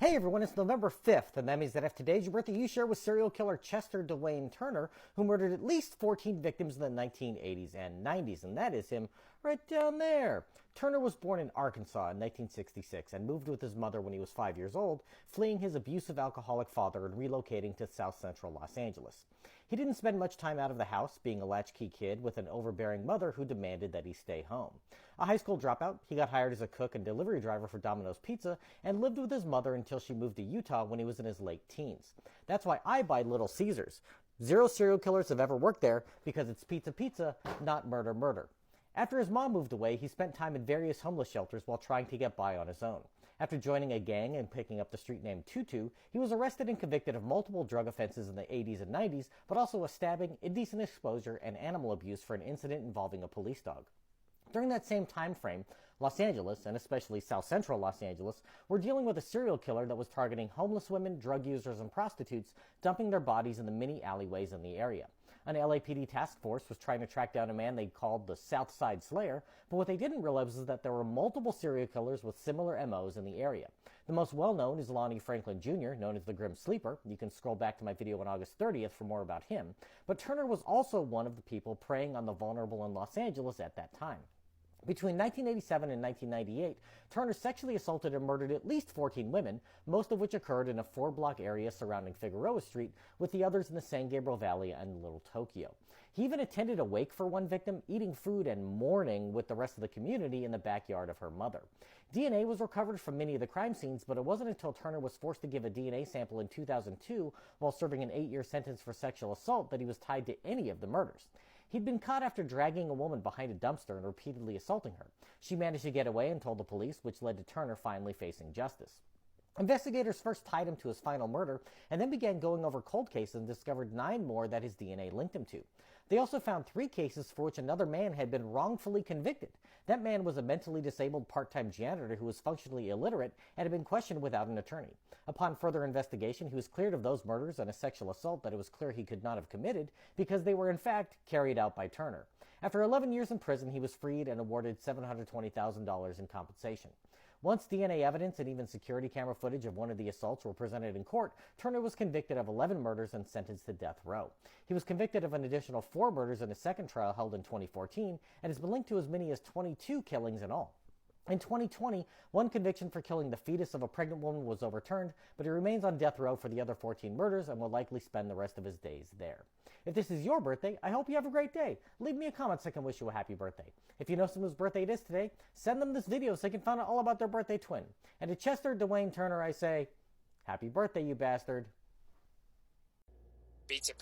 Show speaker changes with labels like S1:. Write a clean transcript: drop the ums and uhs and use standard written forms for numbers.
S1: Hey everyone, it's November 5th, and that means that if today's your birthday, you share with serial killer Chester Dewayne Turner, who murdered at least 14 victims in the 1980s and 90s, and that is him right down there. Turner was born in Arkansas in 1966 and moved with his mother when he was 5 years old, fleeing his abusive alcoholic father and relocating to South Central Los Angeles. He didn't spend much time out of the house, being a latchkey kid with an overbearing mother who demanded that he stay home. A high school dropout, he got hired as a cook and delivery driver for Domino's Pizza and lived with his mother until she moved to Utah when he was in his late teens. That's why I buy Little Caesars. 0 serial killers have ever worked there because it's pizza, not murder. After his mom moved away, he spent time in various homeless shelters while trying to get by on his own. After joining a gang and picking up the street name Tutu, he was arrested and convicted of multiple drug offenses in the 80s and 90s, but also a stabbing, indecent exposure, and animal abuse for an incident involving a police dog. During that same time frame, Los Angeles, and especially South Central Los Angeles, were dealing with a serial killer that was targeting homeless women, drug users, and prostitutes, dumping their bodies in the many alleyways in the area. An LAPD task force was trying to track down a man they called the South Side Slayer, but what they didn't realize is that there were multiple serial killers with similar MOs in the area. The most well-known is Lonnie Franklin Jr., known as the Grim Sleeper. You can scroll back to my video on August 30th for more about him. But Turner was also one of the people preying on the vulnerable in Los Angeles at that time. Between 1987 and 1998, Turner sexually assaulted and murdered at least 14 women, most of which occurred in a 4-block area surrounding Figueroa Street, with the others in the San Gabriel Valley and Little Tokyo. He even attended a wake for one victim, eating food and mourning with the rest of the community in the backyard of her mother. DNA was recovered from many of the crime scenes, but it wasn't until Turner was forced to give a DNA sample in 2002 while serving an 8-year sentence for sexual assault that he was tied to any of the murders. He'd been caught after dragging a woman behind a dumpster and repeatedly assaulting her. She managed to get away and told the police, which led to Turner finally facing justice. Investigators first tied him to his final murder and then began going over cold cases and discovered 9 more that his DNA linked him to. They also found 3 cases for which another man had been wrongfully convicted. That man was a mentally disabled part-time janitor who was functionally illiterate and had been questioned without an attorney. Upon further investigation, he was cleared of those murders and a sexual assault that it was clear he could not have committed because they were in fact carried out by Turner. After 11 years in prison, he was freed and awarded $720,000 in compensation. Once DNA evidence and even security camera footage of one of the assaults were presented in court, Turner was convicted of 11 murders and sentenced to death row. He was convicted of an additional 4 murders in a second trial held in 2014 and has been linked to as many as 22 killings in all. In 2020, one conviction for killing the fetus of a pregnant woman was overturned, but he remains on death row for the other 14 murders and will likely spend the rest of his days there. If this is your birthday, I hope you have a great day. Leave me a comment so I can wish you a happy birthday. If you know someone whose birthday it is today, send them this video so they can find out all about their birthday twin. And to Chester Dewayne Turner, I say, happy birthday, you bastard.
S2: Pizza.